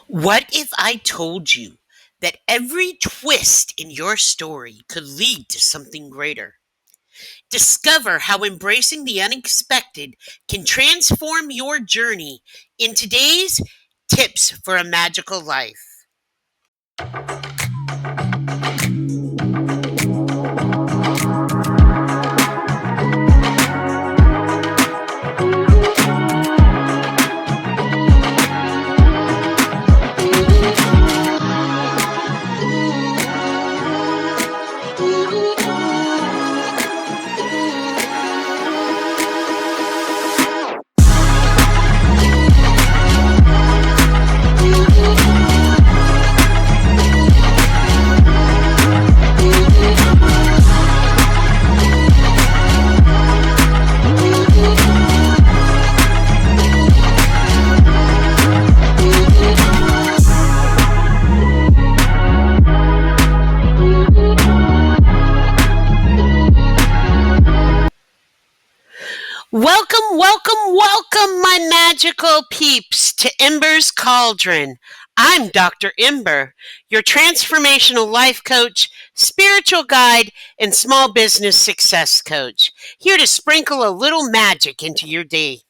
What if I told you that every twist in your story could lead to something greater? Discover how embracing the unexpected can transform your journey in today's Tips for a Magical Life. Welcome, my magical peeps, to Ember's Cauldron. I'm Dr. Ember, your transformational life coach, spiritual guide, and small business success coach, here to sprinkle a little magic into your day.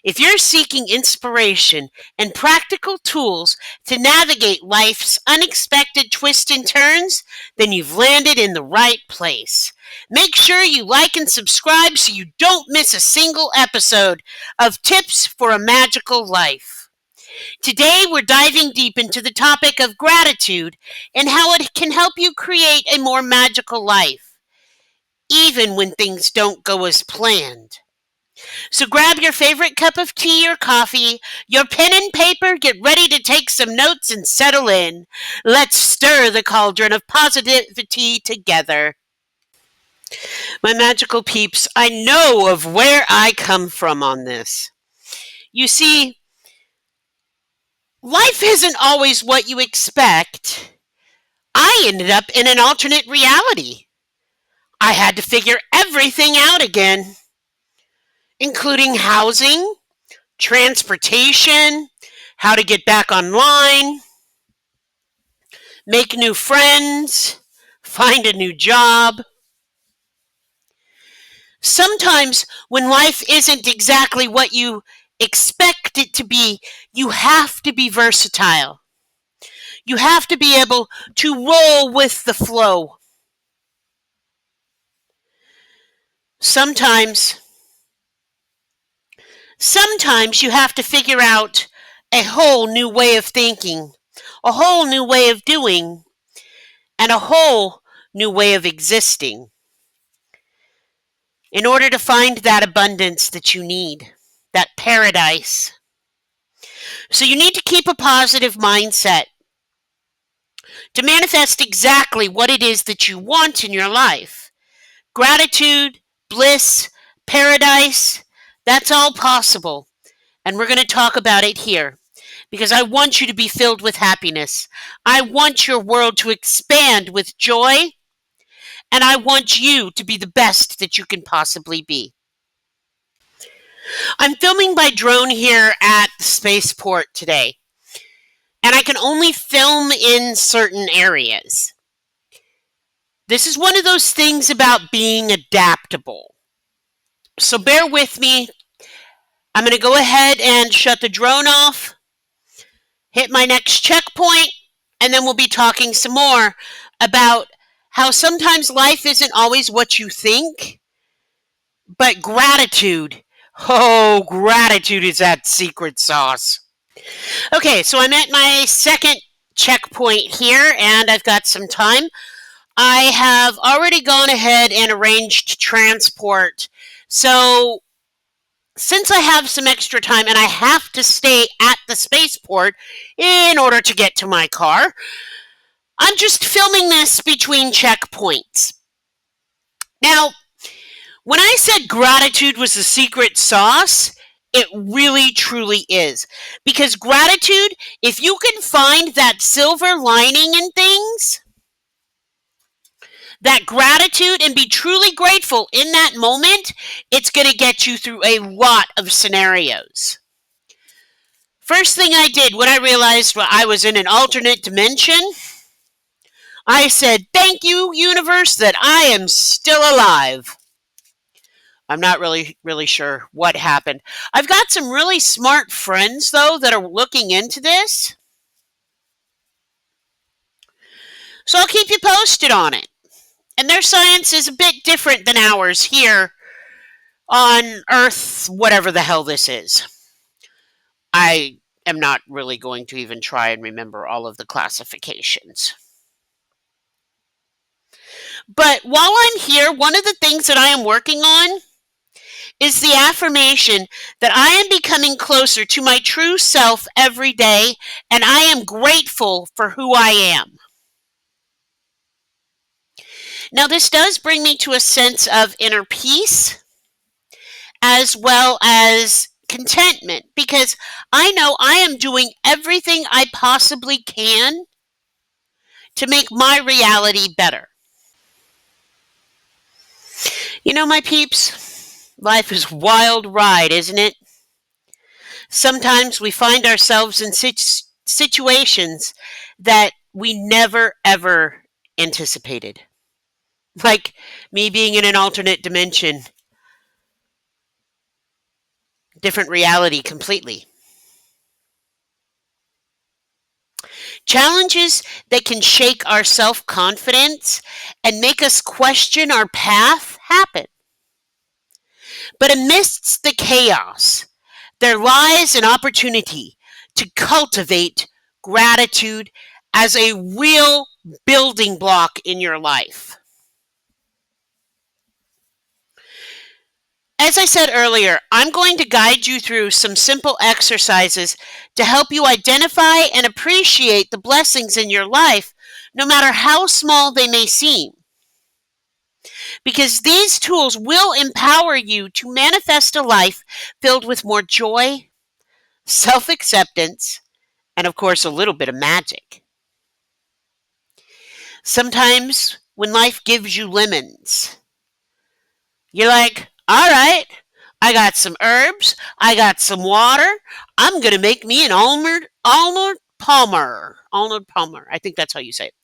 If you're seeking inspiration and practical tools to navigate life's unexpected twists and turns, then you've landed in the right place. Make sure you like and subscribe so you don't miss a single episode of Tips for a Magical Life. Today, we're diving deep into the topic of gratitude and how it can help you create a more magical life, even when things don't go as planned. So grab your favorite cup of tea or coffee, your pen and paper, get ready to take some notes and settle in. Let's stir the cauldron of positivity together. My magical peeps, I know of where I come from on this. You see, life isn't always what you expect. I ended up in an alternate reality. I had to figure everything out again, including housing, transportation, how to get back online, make new friends, find a new job. Sometimes when life isn't exactly what you expect it to be, you have to be versatile. You have to be able to roll with the flow. Sometimes you have to figure out a whole new way of thinking, a whole new way of doing, and a whole new way of existing in order to find that abundance that you need, that paradise. So you need to keep a positive mindset to manifest exactly what it is that you want in your life. Gratitude, bliss, paradise, that's all possible. And we're going to talk about it here because I want you to be filled with happiness. I want your world to expand with joy, and I want you to be the best that you can possibly be. I'm filming by drone here at the spaceport today, and I can only film in certain areas. This is one of those things about being adaptable. So bear with me. I'm going to go ahead and shut the drone off, hit my next checkpoint, and then we'll be talking some more about how sometimes life isn't always what you think, but gratitude is that secret sauce. Okay, so I'm at my second checkpoint here, and I've got some time. I have already gone ahead and arranged transport. So since I have some extra time and I have to stay at the spaceport in order to get to my car, I'm just filming this between checkpoints. Now, when I said gratitude was the secret sauce, it really, truly is. Because gratitude, if you can find that silver lining in things, that gratitude and be truly grateful in that moment, it's going to get you through a lot of scenarios. First thing I did when I realized I was in an alternate dimension, I said, "Thank you, universe, that I am still alive." I'm not really sure what happened. I've got some really smart friends, though, that are looking into this. So I'll keep you posted on it. And their science is a bit different than ours here on Earth, whatever the hell this is. I am not really going to even try and remember all of the classifications. But while I'm here, one of the things that I am working on is the affirmation that I am becoming closer to my true self every day, and I am grateful for who I am. Now, this does bring me to a sense of inner peace as well as contentment, because I know I am doing everything I possibly can to make my reality better. You know, my peeps, life is a wild ride, isn't it? Sometimes we find ourselves in situations that we never ever anticipated. Like me being in an alternate dimension, different reality completely. Challenges that can shake our self-confidence and make us question our path happen. But amidst the chaos, there lies an opportunity to cultivate gratitude as a real building block in your life. As I said earlier, I'm going to guide you through some simple exercises to help you identify and appreciate the blessings in your life, no matter how small they may seem. Because these tools will empower you to manifest a life filled with more joy, self-acceptance, and of course, a little bit of magic. Sometimes when life gives you lemons, you're like, all right, I got some herbs, I got some water, I'm going to make me an Arnold Palmer. Arnold Palmer, I think that's how you say it.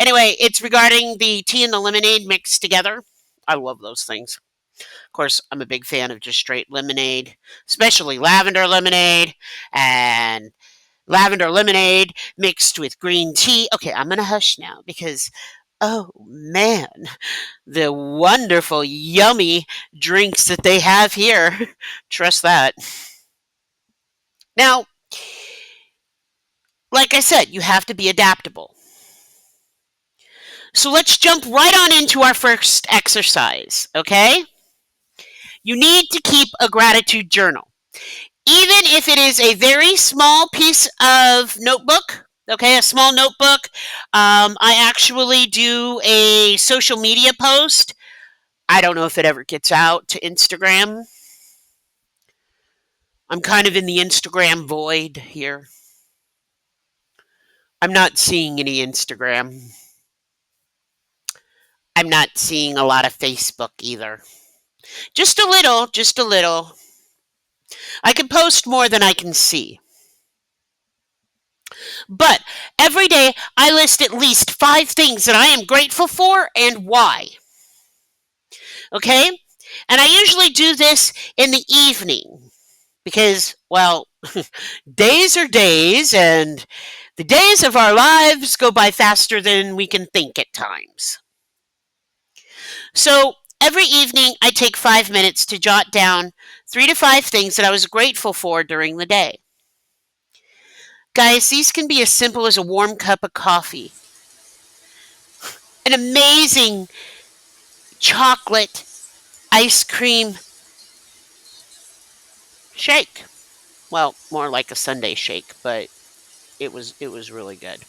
Anyway, it's regarding the tea and the lemonade mixed together. I love those things. Of course, I'm a big fan of just straight lemonade, especially lavender lemonade and lavender lemonade mixed with green tea. Okay, I'm going to hush now because, oh man, the wonderful, yummy drinks that they have here. Trust that. Now, like I said, you have to be adaptable. So let's jump right on into our first exercise, okay? You need to keep a gratitude journal. Even if it is a very small piece of notebook, okay, a small notebook. I actually do a social media post. I don't know if it ever gets out to Instagram. I'm kind of in the Instagram void here. I'm not seeing any Instagram. I'm not seeing a lot of Facebook either. Just a little, just a little. I can post more than I can see. But every day I list at least 5 things that I am grateful for and why. Okay? And I usually do this in the evening because, well, days are days and the days of our lives go by faster than we can think at times. So every evening I take 5 minutes to jot down 3 to 5 things that I was grateful for during the day. Guys, these can be as simple as a warm cup of coffee, an amazing chocolate ice cream shake. Well, more like a Sunday shake, but it was really good.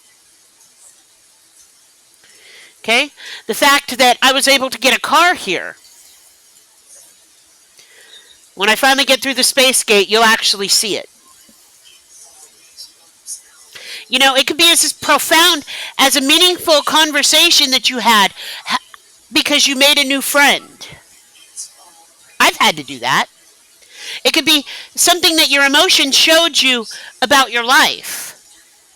Okay? The fact that I was able to get a car here. When I finally get through the space gate, you'll actually see it. You know, it could be as profound as a meaningful conversation that you had because you made a new friend. I've had to do that. It could be something that your emotion showed you about your life.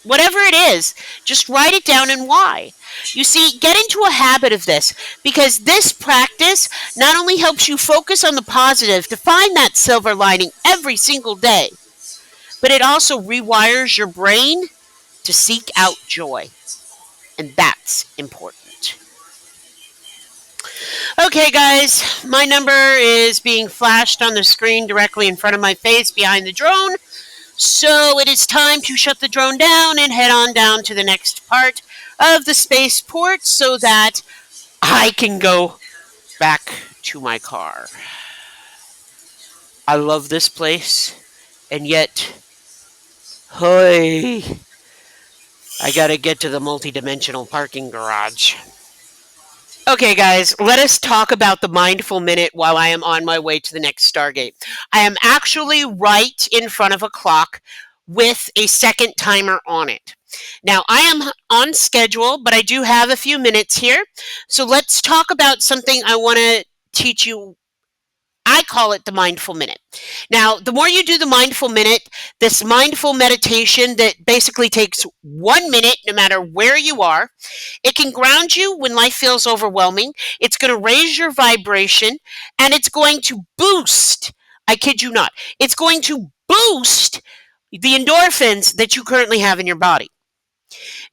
Whatever it is, just write it down and why. You see, get into a habit of this, because this practice not only helps you focus on the positive to find that silver lining every single day, but it also rewires your brain to seek out joy. And that's important. Okay, guys, my number is being flashed on the screen directly in front of my face behind the drone. So it is time to shut the drone down and head on down to the next part of the spaceport so that I can go back to my car. I love this place, and yet, I gotta get to the multidimensional parking garage. Okay, guys, let us talk about the mindful minute while I am on my way to the next Stargate. I am actually right in front of a clock with a second timer on it. Now, I am on schedule, but I do have a few minutes here. So let's talk about something I want to teach you. I call it the mindful minute. Now, the more you do the mindful minute, this mindful meditation that basically takes 1 minute, no matter where you are, it can ground you when life feels overwhelming. It's going to raise your vibration, and it's going to boost, I kid you not, it's going to boost the endorphins that you currently have in your body.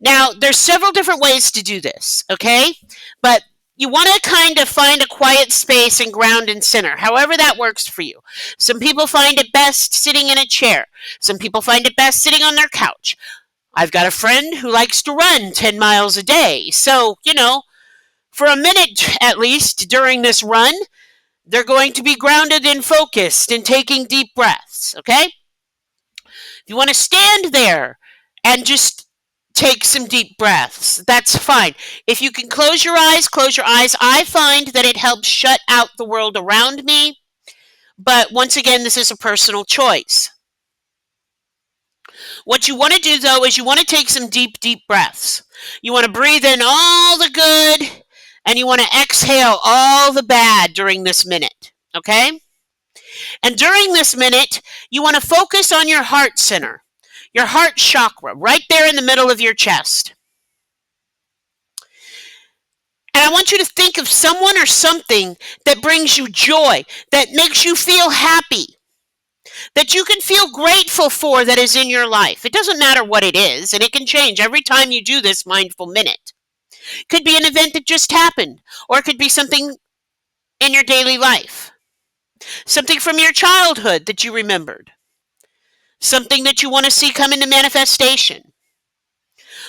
Now, there's several different ways to do this, okay? But you want to kind of find a quiet space and ground and center, however that works for you. Some people find it best sitting in a chair. Some people find it best sitting on their couch. I've got a friend who likes to run 10 miles a day. So, for a minute at least during this run, they're going to be grounded and focused and taking deep breaths, okay? You want to stand there and just take some deep breaths. That's fine. If you can close your eyes, close your eyes. I find that it helps shut out the world around me. But once again, this is a personal choice. What you want to do, though, is you want to take some deep, deep breaths. You want to breathe in all the good, and you want to exhale all the bad during this minute, okay? And during this minute, you want to focus on your heart center. Your heart chakra, right there in the middle of your chest. And I want you to think of someone or something that brings you joy, that makes you feel happy, that you can feel grateful for that is in your life. It doesn't matter what it is, and it can change every time you do this mindful minute. It could be an event that just happened, or it could be something in your daily life. Something from your childhood that you remembered. Something that you want to see come into manifestation.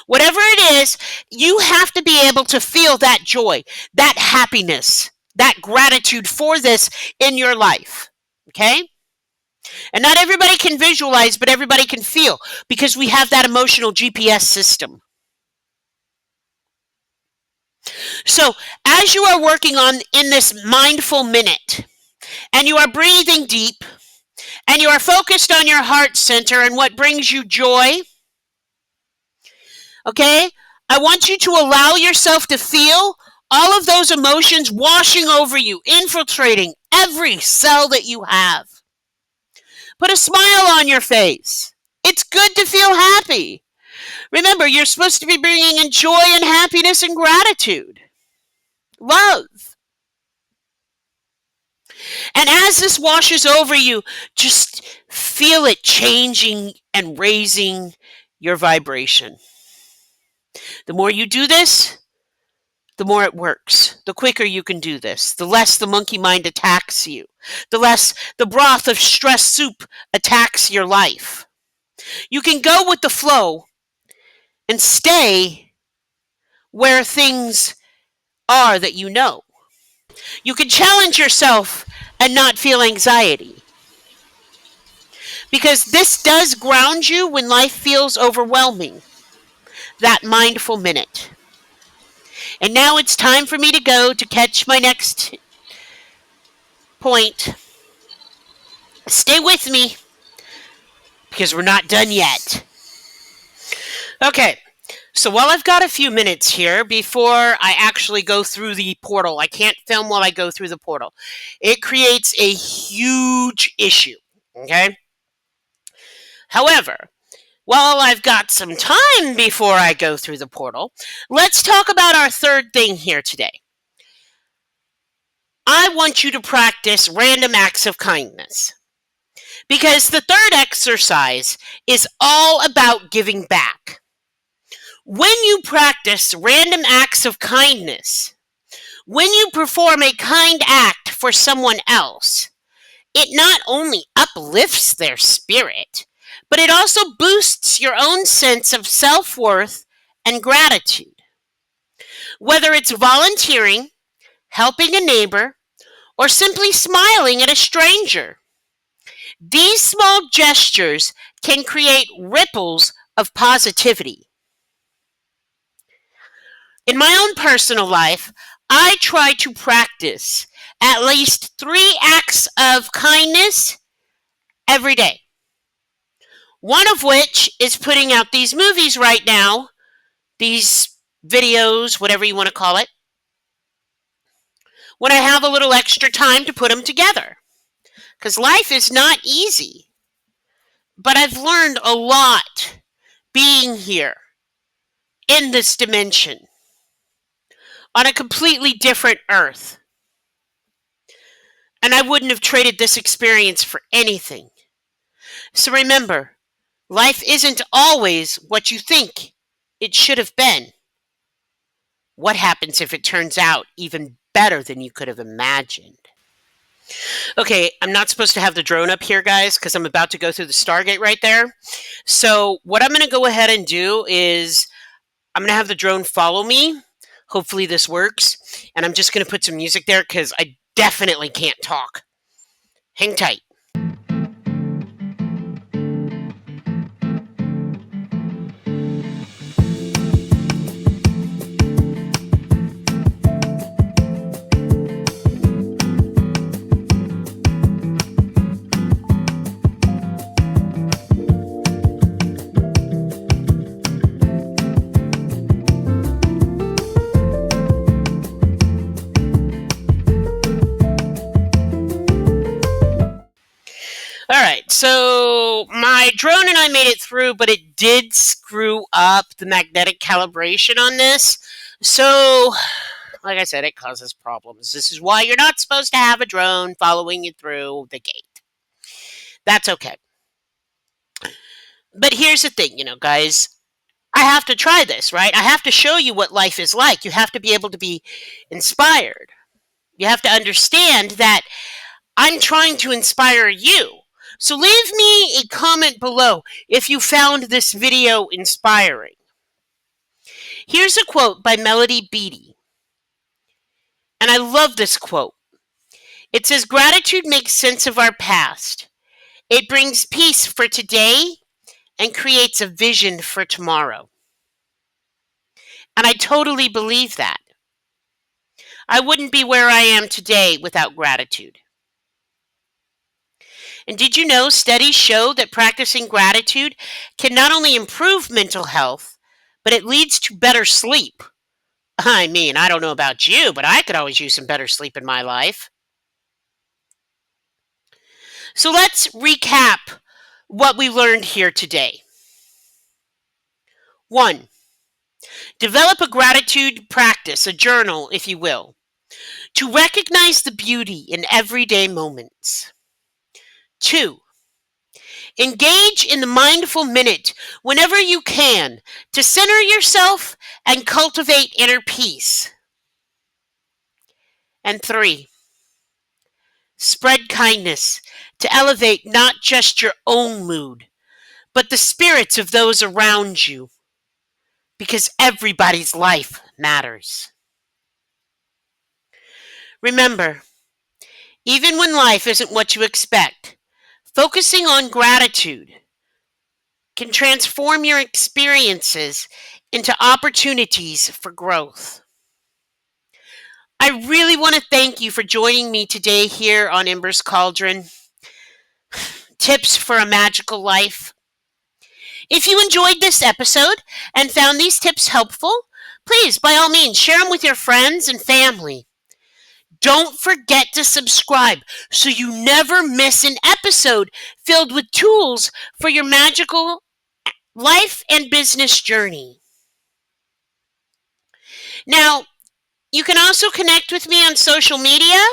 Whatever it is, you have to be able to feel that joy, that happiness, that gratitude for this in your life. Okay? And not everybody can visualize, but everybody can feel, because we have that emotional GPS system. So, as you are working on in this mindful minute, and you are breathing deep, and you are focused on your heart center and what brings you joy, okay? I want you to allow yourself to feel all of those emotions washing over you, infiltrating every cell that you have. Put a smile on your face. It's good to feel happy. Remember, you're supposed to be bringing in joy and happiness and gratitude. Love. And as this washes over you, just feel it changing and raising your vibration. The more you do this, the more it works. The quicker you can do this, the less the monkey mind attacks you, the less the broth of stress soup attacks your life. You can go with the flow and stay where things are that you know. You can challenge yourself and not feel anxiety. Because this does ground you when life feels overwhelming. That mindful minute. And now it's time for me to go to catch my next point. Stay with me, because we're not done yet. Okay, so while I've got a few minutes here before I actually go through the portal, I can't film while I go through the portal. It creates a huge issue. Okay? However, while I've got some time before I go through the portal, let's talk about our third thing here today. I want you to practice random acts of kindness. Because the third exercise is all about giving back. When you practice random acts of kindness, when you perform a kind act for someone else, it not only uplifts their spirit, but it also boosts your own sense of self-worth and gratitude. Whether it's volunteering, helping a neighbor, or simply smiling at a stranger, these small gestures can create ripples of positivity. In my own personal life, I try to practice at least 3 acts of kindness every day. One of which is putting out these movies right now, these videos, whatever you want to call it, when I have a little extra time to put them together. Because life is not easy. But I've learned a lot being here in this dimension on a completely different earth. And I wouldn't have traded this experience for anything. So remember, life isn't always what you think it should have been. What happens if it turns out even better than you could have imagined? Okay, I'm not supposed to have the drone up here, guys, because I'm about to go through the Stargate right there. So what I'm going to go ahead and do is I'm going to have the drone follow me. Hopefully this works. And I'm just going to put some music there because I definitely can't talk. Hang tight. Alright, so my drone and I made it through, but it did screw up the magnetic calibration on this. So, like I said, it causes problems. This is why you're not supposed to have a drone following you through the gate. That's okay. But here's the thing, guys. I have to try this, right? I have to show you what life is like. You have to be able to be inspired. You have to understand that I'm trying to inspire you. So leave me a comment below if you found this video inspiring. Here's a quote by Melody Beattie. And I love this quote. It says, "Gratitude makes sense of our past. It brings peace for today and creates a vision for tomorrow." And I totally believe that. I wouldn't be where I am today without gratitude. And did you know studies show that practicing gratitude can not only improve mental health, but it leads to better sleep? I mean, I don't know about you, but I could always use some better sleep in my life. So let's recap what we learned here today. 1. Develop a gratitude practice, a journal, if you will, to recognize the beauty in everyday moments. 2. Engage in the mindful minute whenever you can to center yourself and cultivate inner peace. And 3. Spread kindness to elevate not just your own mood, but the spirits of those around you, because everybody's life matters. Remember, even when life isn't what you expect, focusing on gratitude can transform your experiences into opportunities for growth. I really want to thank you for joining me today here on Ember's Cauldron. Tips for a Magical Life. If you enjoyed this episode and found these tips helpful, please, by all means, share them with your friends and family. Don't forget to subscribe so you never miss an episode filled with tools for your magical life and business journey. Now, you can also connect with me on social media.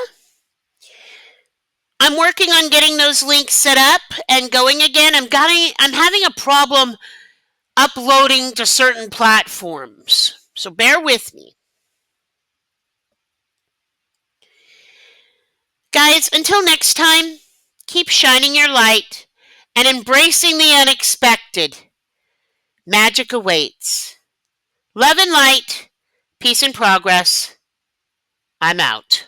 I'm working on getting those links set up and going again. I'm having a problem uploading to certain platforms, so bear with me. Guys, until next time, keep shining your light and embracing the unexpected. Magic awaits. Love and light, peace and progress. I'm out.